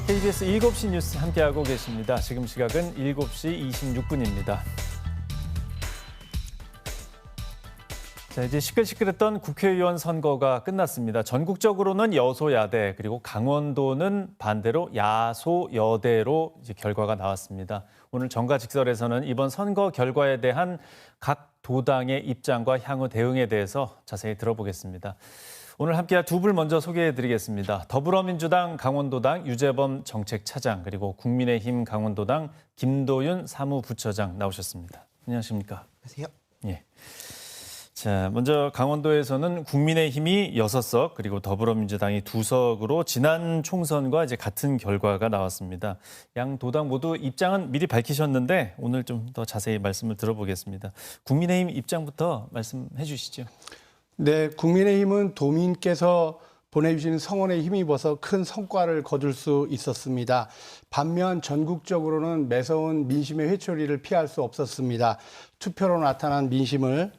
KBS 7시 뉴스 함께하고 계십니다. 지금 시각은 7시 26분입니다. 자, 이제 시끌시끌했던 국회의원 선거가 끝났습니다. 전국적으로는 여소야대, 그리고 강원도는 반대로 야소여대로 이제 결과가 나왔습니다. 오늘 정가직설에서는 이번 선거 결과에 대한 각 도당의 입장과 향후 대응에 대해서 자세히 들어보겠습니다. 오늘 함께할 두 분 먼저 소개해드리겠습니다. 더불어민주당 강원도당 유재범 정책차장, 그리고 국민의힘 강원도당 김도윤 사무부처장 나오셨습니다. 안녕하십니까? 안녕하세요. 예. 자, 먼저 강원도에서는 국민의힘이 6석, 그리고 더불어민주당이 2석으로 지난 총선과 이제 같은 결과가 나왔습니다. 양 도당 모두 입장은 미리 밝히셨는데 오늘 좀 더 자세히 말씀을 들어보겠습니다. 국민의힘 입장부터 말씀해 주시죠. 네, 국민의힘은 도민께서 보내주신 성원에 힘입어서 큰 성과를 거둘 수 있었습니다. 반면 전국적으로는 매서운 민심의 회초리를 피할 수 없었습니다. 투표로 나타난 민심을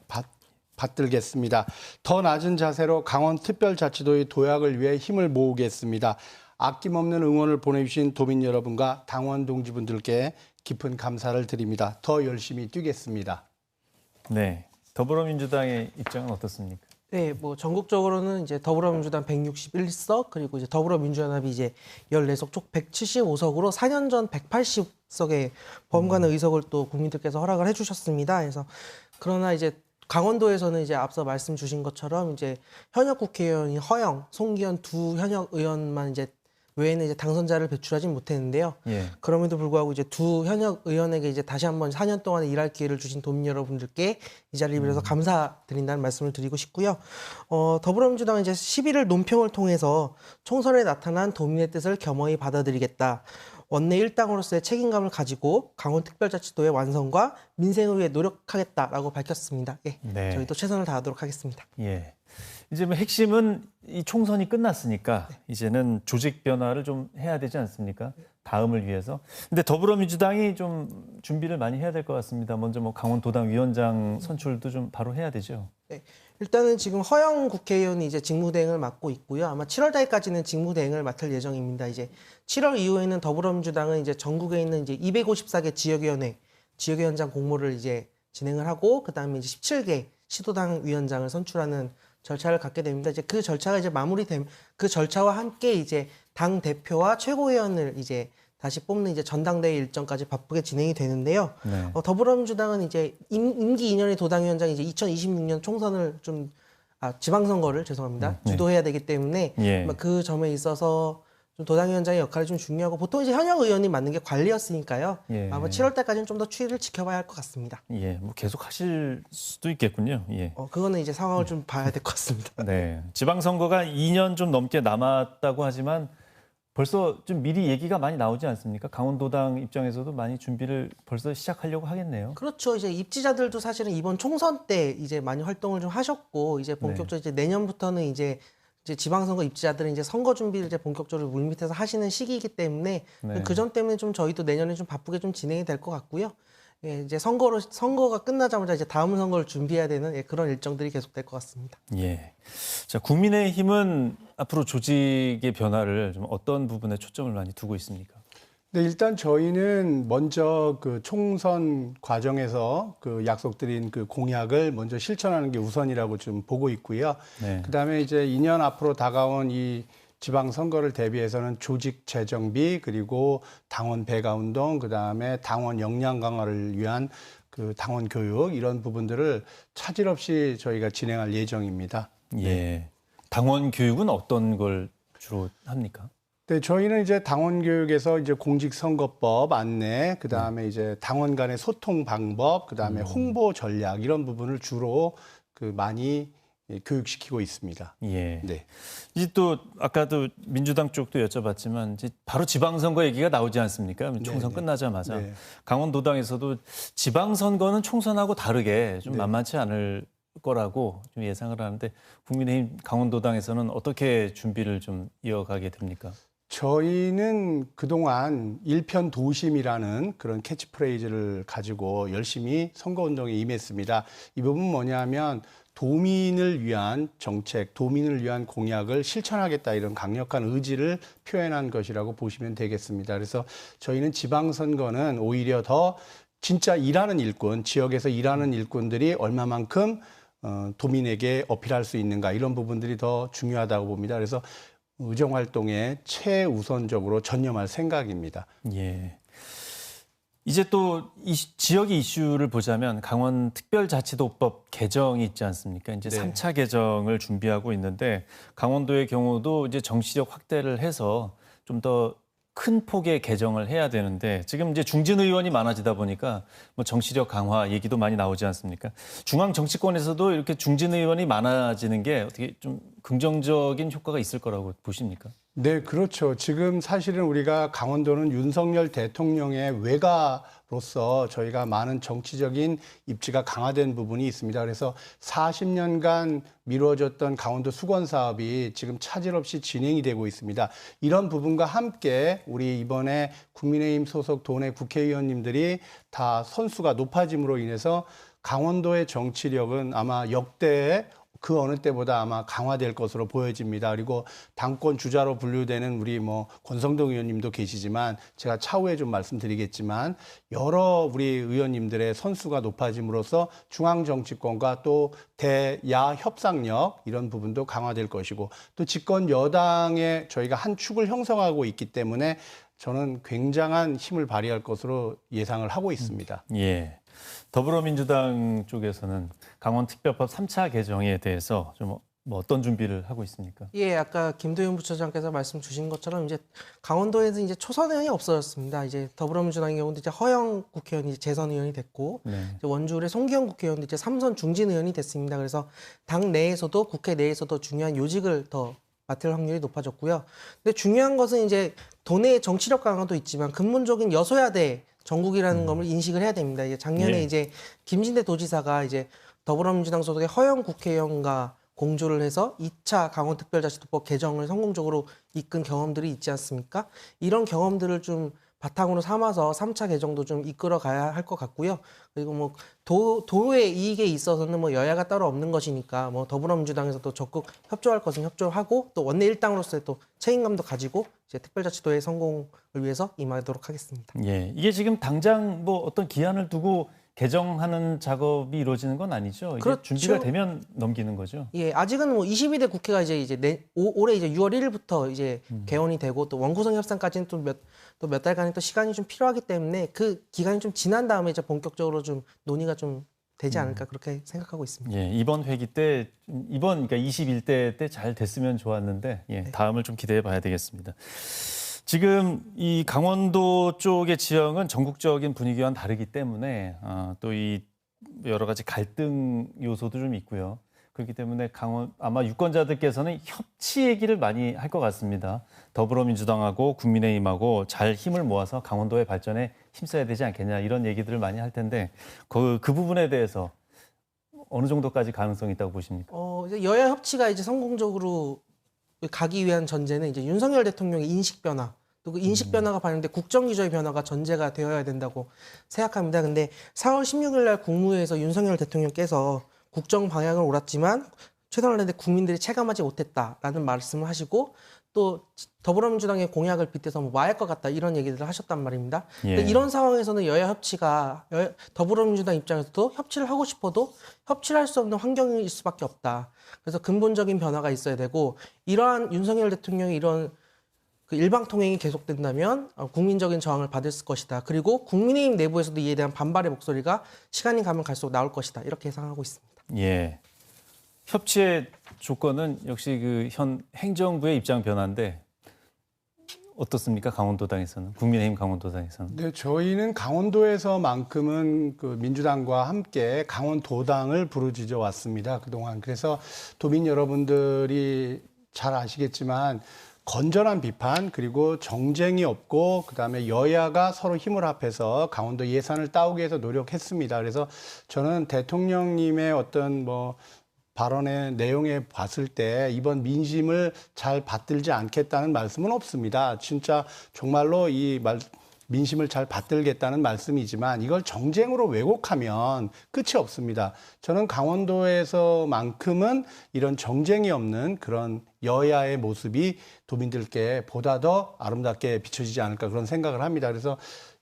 받들겠습니다. 더 낮은 자세로 강원특별자치도의 도약을 위해 힘을 모으겠습니다. 아낌없는 응원을 보내주신 도민 여러분과 당원 동지분들께 깊은 감사를 드립니다. 더 열심히 뛰겠습니다. 네, 더불어민주당의 입장은 어떻습니까? 네, 뭐 전국적으로는 이제 더불어민주당 161석, 그리고 이제 더불어민주연합이 이제 14석, 총 175석으로 4년 전 180석의 범관의 의석을 또 국민들께서 허락을 해주셨습니다. 그래서 그러나 이제 강원도에서는 이제 앞서 말씀 주신 것처럼 이제 현역 국회의원이 허영, 송기현 두 현역 의원만 이제 외에는 이제 당선자를 배출하진 못했는데요. 예. 그럼에도 불구하고 이제 두 현역 의원에게 이제 다시 한번 4년 동안 일할 기회를 주신 도민 여러분들께 이 자리를 빌어서 감사드린다는 말씀을 드리고 싶고요. 더불어민주당은 이제 11일 논평을 통해서 총선에 나타난 도민의 뜻을 겸허히 받아들이겠다. 원내 일당으로서의 책임감을 가지고 강원특별자치도의 완성과 민생을 위해 노력하겠다라고 밝혔습니다. 예, 네. 저희도 최선을 다하도록 하겠습니다. 예. 이제 뭐 핵심은 이 총선이 끝났으니까 이제는 조직 변화를 좀 해야 되지 않습니까? 다음을 위해서. 근데 더불어민주당이 좀 준비를 많이 해야 될 것 같습니다. 먼저 뭐 강원도당 위원장 선출도 좀 바로 해야 되죠. 네, 일단은 지금 허영 국회의원이 이제 직무대행을 맡고 있고요. 아마 7월 달까지는 직무대행을 맡을 예정입니다. 이제 7월 이후에는 더불어민주당은 이제 전국에 있는 이제 254개 지역위원회, 지역위원장 공모를 이제 진행을 하고, 그다음에 이제 17개 시도당 위원장을 선출하는 절차를 갖게 됩니다. 이제 그 절차가 이제 마무리되면 그 절차와 함께 이제 당 대표와 최고위원을 이제 다시 뽑는 이제 전당대회 일정까지 바쁘게 진행이 되는데요. 네. 더불어민주당은 이제 임기 2년의 도당위원장이 이제 2026년 총선을 지방선거를 죄송합니다. 네. 주도해야 되기 때문에 예. 그 점에 있어서 좀 도당위원장의 역할이 좀 중요하고, 보통 이제 현역 의원이 맡는 게 관리였으니까요. 예. 아마 7월 달까지는 좀 더 추이를 지켜봐야 할 것 같습니다. 예, 뭐 계속 하실 수도 있겠군요. 예. 그거는 이제 상황을 좀 봐야 될 것 같습니다. 네. 지방선거가 2년 좀 넘게 남았다고 하지만 벌써 좀 미리 얘기가 많이 나오지 않습니까? 강원도당 입장에서도 많이 준비를 벌써 시작하려고 하겠네요. 그렇죠. 이제 입지자들도 사실은 이번 총선 때 이제 많이 활동을 좀 하셨고, 이제 본격적으로 이제 내년부터는 이제 지방선거 입지자들은 이제 선거 준비를 이제 본격적으로 물밑에서 하시는 시기이기 때문에 네. 그 점 때문에 좀 저희도 내년에 좀 바쁘게 좀 진행이 될 것 같고요. 예, 이제 선거가 끝나자마자 이제 다음 선거를 준비해야 되는 그런 일정들이 계속될 것 같습니다. 예. 자, 국민의힘은 앞으로 조직의 변화를 좀 어떤 부분에 초점을 많이 두고 있습니까? 네, 일단 저희는 먼저 그 총선 과정에서 그 약속드린 그 공약을 먼저 실천하는 게 우선이라고 좀 보고 있고요. 네. 그다음에 이제 2년 앞으로 다가온 이 지방선거를 대비해서는 조직 재정비, 그리고 당원 배가 운동, 그다음에 당원 역량 강화를 위한 그 당원 교육, 이런 부분들을 차질 없이 저희가 진행할 예정입니다. 예. 당원 교육은 어떤 걸 주로 합니까? 네, 저희는 이제 당원 교육에서 이제 공직선거법 안내, 그다음에 이제 당원 간의 소통 방법, 그다음에 홍보 전략, 이런 부분을 주로 그 많이 교육시키고 있습니다. 예. 네. 이제 또 아까도 민주당 쪽도 여쭤봤지만 이제 바로 지방선거 얘기가 나오지 않습니까? 총선 네. 끝나자마자 네. 강원도당에서도 지방선거는 총선하고 다르게 좀 네. 만만치 않을 거라고 좀 예상을 하는데, 국민의힘 강원도당에서는 어떻게 준비를 좀 이어가게 됩니까? 저희는 그동안 일편도심이라는 그런 캐치프레이즈를 가지고 열심히 선거운동에 임했습니다. 이 부분은 뭐냐면 도민을 위한 정책, 도민을 위한 공약을 실천하겠다 이런 강력한 의지를 표현한 것이라고 보시면 되겠습니다. 그래서 저희는 지방선거는 오히려 더 진짜 일하는 일꾼, 지역에서 일하는 일꾼들이 얼마만큼 도민에게 어필할 수 있는가 이런 부분들이 더 중요하다고 봅니다. 그래서 의정활동에 최우선적으로 전념할 생각입니다. 예. 이제 또 이 지역의 이슈를 보자면 강원특별자치도법 개정이 있지 않습니까? 이제 네. 3차 개정을 준비하고 있는데 강원도의 경우도 이제 정치력 확대를 해서 좀 더 큰 폭의 개정을 해야 되는데 지금 이제 중진 의원이 많아지다 보니까 뭐 정치력 강화 얘기도 많이 나오지 않습니까? 중앙 정치권에서도 이렇게 중진 의원이 많아지는 게 어떻게 좀 긍정적인 효과가 있을 거라고 보십니까? 네, 그렇죠. 지금 사실은 우리가 강원도는 윤석열 대통령의 외가로서 저희가 많은 정치적인 입지가 강화된 부분이 있습니다. 그래서 40년간 미뤄졌던 강원도 수건 사업이 지금 차질 없이 진행이 되고 있습니다. 이런 부분과 함께 우리 이번에 국민의힘 소속 도내 국회의원님들이 다 선수가 높아짐으로 인해서 강원도의 정치력은 아마 역대 그 어느 때보다 아마 강화될 것으로 보여집니다. 그리고 당권 주자로 분류되는 우리 권성동 의원님도 계시지만 제가 차후에 좀 말씀드리겠지만 여러 우리 의원님들의 선수가 높아짐으로써 중앙 정치권과 또 대야 협상력 이런 부분도 강화될 것이고 또 집권 여당에 저희가 한 축을 형성하고 있기 때문에 저는 굉장한 힘을 발휘할 것으로 예상을 하고 있습니다. 예. 더불어민주당 쪽에서는 강원특별법 3차 개정에 대해서 좀 어떤 준비를 하고 있습니까? 예, 아까 김도윤 부처장께서 말씀 주신 것처럼 이제 강원도에서 이제 초선 의원이 없어졌습니다. 이제 더불어민주당의 경우도 이제 허영 국회의원이 재선 의원이 됐고, 네. 이제 원주울의 송기영 국회의원도 이제 3선 중진 의원이 됐습니다. 그래서 당 내에서도 국회 내에서도 중요한 요직을 더 맡을 확률이 높아졌고요. 근데 중요한 것은 이제 도내의 정치력 강화도 있지만 근본적인 여소야대 전국이라는 것을 인식을 해야 됩니다. 이제 작년에 예. 이제 김진대 도지사가 이제 더불어민주당 소속의 허영 국회의원과 공조를 해서 2차 강원특별자치도법 개정을 성공적으로 이끈 경험들이 있지 않습니까? 이런 경험들을 좀 바탕으로 삼아서 3차 개정도 좀 이끌어 가야 할 것 같고요. 그리고 도의 이익에 있어서는 여야가 따로 없는 것이니까 더불어민주당에서도 적극 협조할 것은 협조하고 또 원내 일당으로서의 또 책임감도 가지고 이제 특별자치도의 성공을 위해서 임하도록 하겠습니다. 예. 이게 지금 당장 어떤 기한을 두고 개정하는 작업이 이루어지는 건 아니죠? 이게 그렇죠. 준비가 되면 넘기는 거죠? 예, 아직은 22대 국회가 올해 이제 6월 1일부터 이제 개원이 되고 또 원구성 협상까지는 또 몇 달간의 또 시간이 좀 필요하기 때문에 그 기간이 좀 지난 다음에 이제 본격적으로 좀 논의가 좀 되지 않을까 그렇게 생각하고 있습니다. 예, 이번 회기 때 그러니까 21대 때 잘 됐으면 좋았는데 다음을 좀 기대해 봐야 되겠습니다. 지금 이 강원도 쪽의 지형은 전국적인 분위기와는 다르기 때문에 또 이 여러 가지 갈등 요소도 좀 있고요. 그렇기 때문에 아마 유권자들께서는 협치 얘기를 많이 할 것 같습니다. 더불어민주당하고 국민의힘하고 잘 힘을 모아서 강원도의 발전에 힘써야 되지 않겠냐 이런 얘기들을 많이 할 텐데 그 부분에 대해서 어느 정도까지 가능성이 있다고 보십니까? 이제 여야 협치가 이제 성공적으로 가기 위한 전제는 이제 윤석열 대통령의 인식 변화, 또 그 인식 변화가 반영돼 국정 기조의 변화가 전제가 되어야 된다고 생각합니다. 근데 4월 16일 날 국무회에서 윤석열 대통령께서 국정 방향을 옳았지만 최선을 다했는데 국민들이 체감하지 못했다라는 말씀을 하시고 또 더불어민주당의 공약을 빗대서 와야 할 것 같다 이런 얘기들을 하셨단 말입니다. 예. 근데 이런 상황에서는 여야 협치가 더불어민주당 입장에서도 협치를 하고 싶어도 협치를 할 수 없는 환경일 수밖에 없다. 그래서 근본적인 변화가 있어야 되고 이러한 윤석열 대통령의 이런 그 일방통행이 계속된다면 국민적인 저항을 받을 것이다. 그리고 국민의힘 내부에서도 이에 대한 반발의 목소리가 시간이 가면 갈수록 나올 것이다. 이렇게 예상하고 있습니다. 예. 협치의 조건은 역시 그 현 행정부의 입장 변화인데 어떻습니까? 강원도당에서는 국민의힘 강원도당에서는. 네, 저희는 강원도에서만큼은 그 민주당과 함께 강원도당을 부르짖어 왔습니다. 그동안. 그래서 도민 여러분들이 잘 아시겠지만 건전한 비판 그리고 정쟁이 없고 그다음에 여야가 서로 힘을 합해서 강원도 예산을 따오기 위해서 노력했습니다. 그래서 저는 대통령님의 어떤 발언의 내용에 봤을 때 이번 민심을 잘 받들지 않겠다는 말씀은 없습니다. 진짜 정말로 민심을 잘 받들겠다는 말씀이지만 이걸 정쟁으로 왜곡하면 끝이 없습니다. 저는 강원도에서만큼은 이런 정쟁이 없는 그런 여야의 모습이 도민들께 보다 더 아름답게 비춰지지 않을까 그런 생각을 합니다. 그래서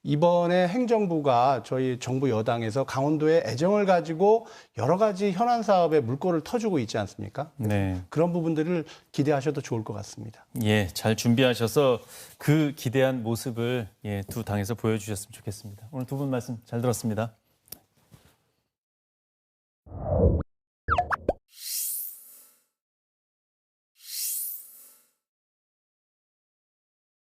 이번에 행정부가 저희 정부 여당에서 강원도에 애정을 가지고 여러 가지 현안 사업에 물꼬를 터주고 있지 않습니까? 네. 그런 부분들을 기대하셔도 좋을 것 같습니다. 예, 잘 준비하셔서 그 기대한 모습을 두 당에서 보여주셨으면 좋겠습니다. 오늘 두 분 말씀 잘 들었습니다.